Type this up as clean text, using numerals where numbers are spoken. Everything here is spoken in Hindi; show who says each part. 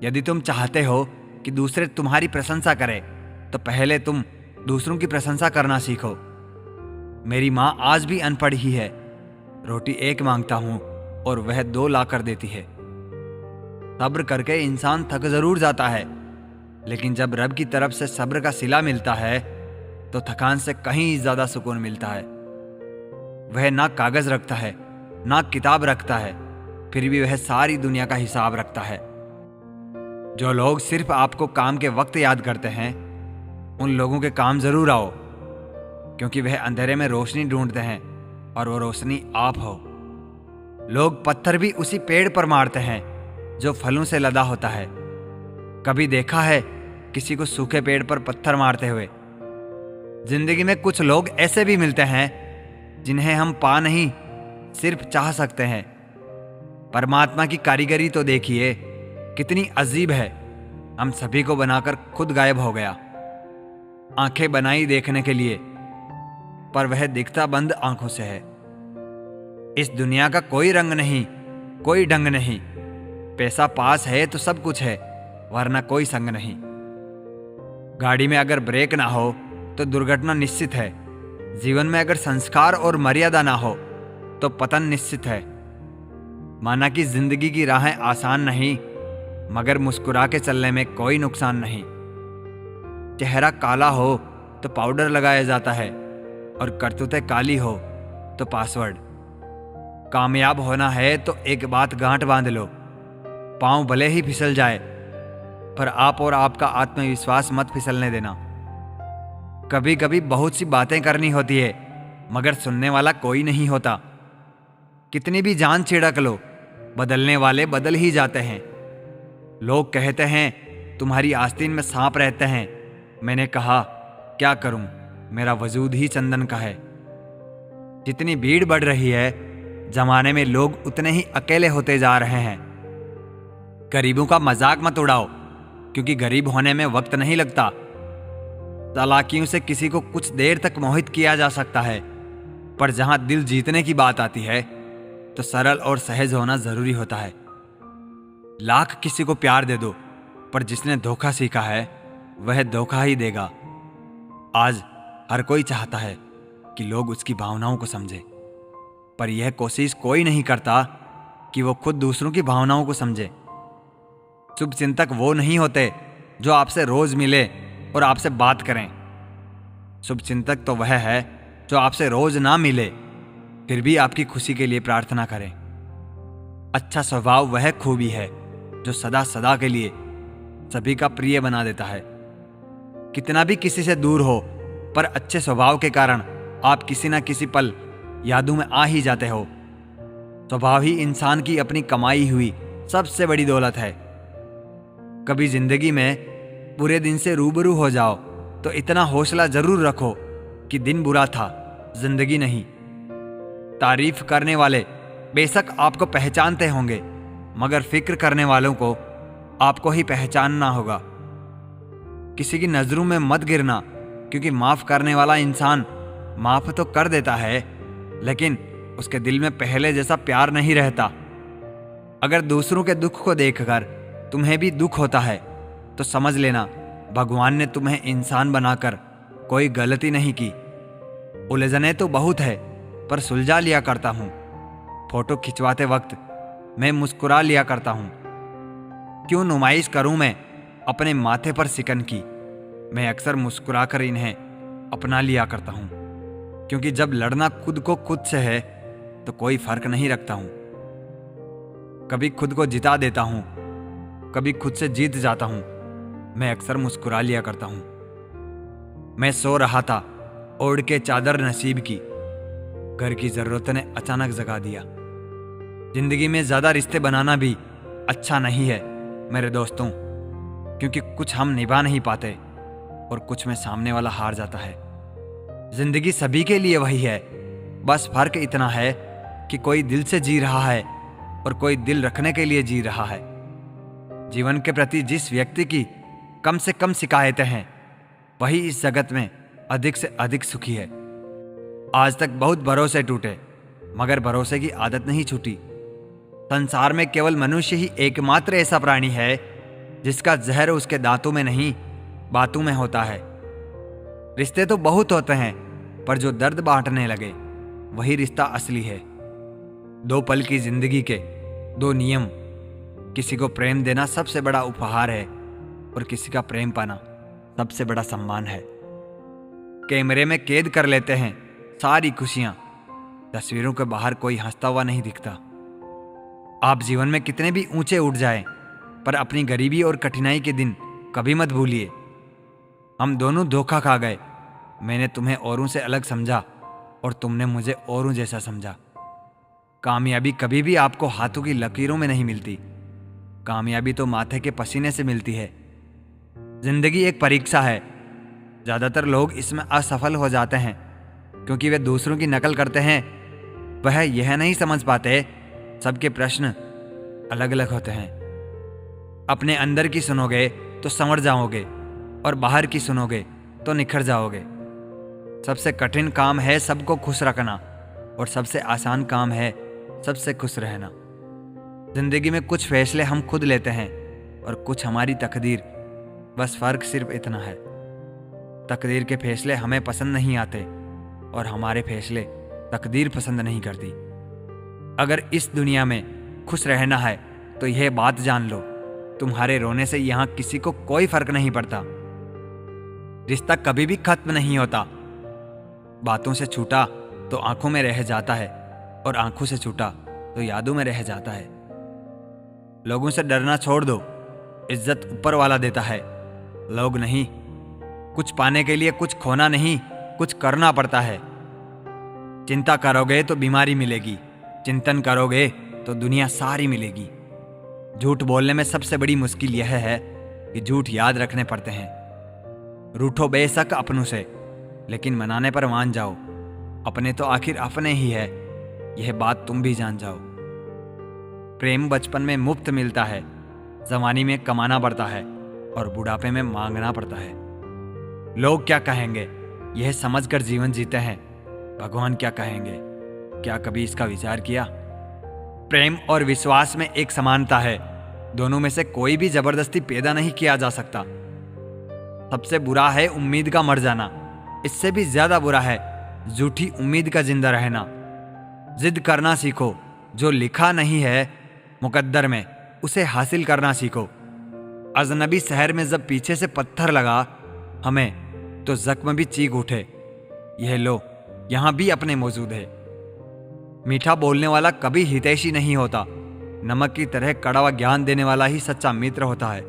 Speaker 1: यदि तुम चाहते हो कि दूसरे तुम्हारी प्रशंसा करें तो पहले तुम दूसरों की प्रशंसा करना सीखो। मेरी माँ आज भी अनपढ़ ही है। रोटी एक मांगता हूं और वह 2 ला कर देती है। सब्र करके इंसान थक जरूर जाता है, लेकिन जब रब की तरफ से सब्र का सिला मिलता है तो थकान से कहीं ज्यादा सुकून मिलता है। वह ना कागज रखता है ना किताब रखता है, फिर भी वह सारी दुनिया का हिसाब रखता है। जो लोग सिर्फ आपको काम के वक्त याद करते हैं, उन लोगों के काम जरूर आओ, क्योंकि वह अंधेरे में रोशनी ढूंढते हैं और वो रोशनी आप हो। लोग पत्थर भी उसी पेड़ पर मारते हैं जो फलों से लदा होता है। कभी देखा है किसी को सूखे पेड़ पर पत्थर मारते हुए? जिंदगी में कुछ लोग ऐसे भी मिलते हैं जिन्हें हम पा नहीं, सिर्फ चाह सकते हैं। परमात्मा की कारीगरी तो देखिए कितनी अजीब है। हम सभी को बनाकर खुद गायब हो गया। आंखें बनाई देखने के लिए, पर वह दिखता बंद आंखों से है। इस दुनिया का कोई रंग नहीं, कोई ढंग नहीं। पैसा पास है तो सब कुछ है, वरना कोई संग नहीं। गाड़ी में अगर ब्रेक ना हो तो दुर्घटना निश्चित है। जीवन में अगर संस्कार और मर्यादा ना हो तो पतन निश्चित है। माना कि जिंदगी की राहें आसान नहीं, मगर मुस्कुरा के चलने में कोई नुकसान नहीं। चेहरा काला हो तो पाउडर लगाया जाता है, और करतूतें काली हो तो पासवर्ड। कामयाब होना है तो एक बात गांठ बांध लो, पांव भले ही फिसल जाए, पर आप और आपका आत्मविश्वास मत फिसलने देना। कभी कभी बहुत सी बातें करनी होती है, मगर सुनने वाला कोई नहीं होता। कितनी भी जान छिड़क लो, बदलने वाले बदल ही जाते हैं। लोग कहते हैं तुम्हारी आस्तीन में सांप रहते हैं। मैंने कहा क्या करूं, मेरा वजूद ही चंदन का है। जितनी भीड़ बढ़ रही है, जमाने में लोग उतने ही अकेले होते जा रहे हैं। गरीबों का मजाक मत उड़ाओ, क्योंकि गरीब होने में वक्त नहीं लगता। चालाकियों से किसी को कुछ देर तक मोहित किया जा सकता है, पर जहां दिल जीतने की बात आती है तो सरल और सहज होना जरूरी होता है। लाख किसी को प्यार दे दो, पर जिसने धोखा सीखा है वह धोखा ही देगा। आज हर कोई चाहता है कि लोग उसकी भावनाओं को समझे, पर यह कोशिश कोई नहीं करता कि वो खुद दूसरों की भावनाओं को समझे। शुभचिंतक वो नहीं होते जो आपसे रोज मिले और आपसे बात करें। शुभचिंतक तो वह है जो आपसे रोज ना मिले, फिर भी आपकी खुशी के लिए प्रार्थना करें। अच्छा स्वभाव वह खूबी है जो सदा सदा के लिए सभी का प्रिय बना देता है। कितना भी किसी से दूर हो, पर अच्छे स्वभाव के कारण आप किसी ना किसी पल यादों में आ ही जाते हो। स्वभाव ही इंसान की अपनी कमाई हुई सबसे बड़ी दौलत है। कभी जिंदगी में बुरे दिन से रूबरू हो जाओ तो इतना हौसला जरूर रखो कि दिन बुरा था, जिंदगी नहीं। तारीफ करने वाले बेशक आपको पहचानते होंगे, मगर फिक्र करने वालों को आपको ही पहचानना होगा। किसी की नजरों में मत गिरना, क्योंकि माफ करने वाला इंसान माफ तो कर देता है, लेकिन उसके दिल में पहले जैसा प्यार नहीं रहता। अगर दूसरों के दुख को देखकर तुम्हें भी दुख होता है तो समझ लेना भगवान ने तुम्हें इंसान बनाकर कोई गलती नहीं की। उलझने तो बहुत है, पर सुलझा लिया करता हूं। फोटो खिंचवाते वक्त मैं मुस्कुरा लिया करता हूं। क्यों नुमाइश करूं मैं अपने माथे पर सिकन की। मैं अक्सर मुस्कुराकर इन्हें अपना लिया करता हूं, क्योंकि जब लड़ना खुद को खुद से है तो कोई फर्क नहीं रखता हूं। कभी खुद को जिता देता हूं, कभी खुद से जीत जाता हूं। मैं अक्सर मुस्कुरा लिया करता हूं। मैं सो रहा था, ओढ़ के चादर नसीब की, घर की जरूरत ने अचानक जगा दिया। जिंदगी में ज्यादा रिश्ते बनाना भी अच्छा नहीं है मेरे दोस्तों, क्योंकि कुछ हम निभा नहीं पाते और कुछ में सामने वाला हार जाता है। जिंदगी सभी के लिए वही है, बस फर्क इतना है कि कोई दिल से जी रहा है और कोई दिल रखने के लिए जी रहा है। जीवन के प्रति जिस व्यक्ति की कम से कम शिकायतें हैं, वही इस जगत में अधिक से अधिक सुखी है। आज तक बहुत भरोसे टूटे, मगर भरोसे की आदत नहीं छूटी। संसार में केवल मनुष्य ही एकमात्र ऐसा प्राणी है जिसका जहर उसके दांतों में नहीं बातों में होता है। रिश्ते तो बहुत होते हैं, पर जो दर्द बांटने लगे वही रिश्ता असली है। 2 पल की जिंदगी के 2 नियम। किसी को प्रेम देना सबसे बड़ा उपहार है और किसी का प्रेम पाना सबसे बड़ा सम्मान है। कैमरे में कैद कर लेते हैं सारी खुशियां, तस्वीरों के बाहर कोई हंसता हुआ नहीं दिखता। आप जीवन में कितने भी ऊंचे उठ जाएं, पर अपनी गरीबी और कठिनाई के दिन कभी मत भूलिए। हम दोनों धोखा खा गए। मैंने तुम्हें औरों से अलग समझा और तुमने मुझे औरों जैसा समझा। कामयाबी कभी भी आपको हाथों की लकीरों में नहीं मिलती। कामयाबी तो माथे के पसीने से मिलती है। जिंदगी एक परीक्षा है। ज्यादातर लोग इसमें असफल हो जाते हैं क्योंकि वे दूसरों की नकल करते हैं। वह यह नहीं समझ पाते सबके प्रश्न अलग अलग होते हैं। अपने अंदर की सुनोगे तो संवर जाओगे और बाहर की सुनोगे तो निखर जाओगे। सबसे कठिन काम है सबको खुश रखना और सबसे आसान काम है सबसे खुश रहना। जिंदगी में कुछ फैसले हम खुद लेते हैं और कुछ हमारी तकदीर। बस फर्क सिर्फ इतना है, तकदीर के फैसले हमें पसंद नहीं आते और हमारे फैसले तकदीर पसंद नहीं करती। अगर इस दुनिया में खुश रहना है तो यह बात जान लो, तुम्हारे रोने से यहां किसी को कोई फर्क नहीं पड़ता। रिश्ता कभी भी खत्म नहीं होता। बातों से छूटा तो आंखों में रह जाता है और आंखों से छूटा तो यादों में रह जाता है। लोगों से डरना छोड़ दो, इज्जत ऊपर वाला देता है, लोग नहीं। कुछ पाने के लिए कुछ खोना नहीं, कुछ करना पड़ता है। चिंता करोगे तो बीमारी मिलेगी, चिंतन करोगे तो दुनिया सारी मिलेगी। झूठ बोलने में सबसे बड़ी मुश्किल यह है कि झूठ याद रखने पड़ते हैं। रूठो बेशक अपनों से, लेकिन मनाने पर मान जाओ। अपने तो आखिर अपने ही है, यह बात तुम भी जान जाओ। प्रेम बचपन में मुफ्त मिलता है, जवानी में कमाना पड़ता है और बुढ़ापे में मांगना पड़ता है। लोग क्या कहेंगे यह समझकर जीवन जीते हैं, भगवान क्या कहेंगे क्या कभी इसका विचार किया? प्रेम और विश्वास में एक समानता है, दोनों में से कोई भी जबरदस्ती पैदा नहीं किया जा सकता। सबसे बुरा है उम्मीद का मर जाना, इससे भी ज्यादा बुरा है झूठी उम्मीद का जिंदा रहना। जिद करना सीखो, जो लिखा नहीं है मुकद्दर में उसे हासिल करना सीखो। अजनबी शहर में जब पीछे से पत्थर लगा हमें तो जख्म भी चीख उठे। यह लो यहां भी अपने मौजूद है। मीठा बोलने वाला कभी हितैषी नहीं होता, नमक की तरह कड़वा ज्ञान देने वाला ही सच्चा मित्र होता है।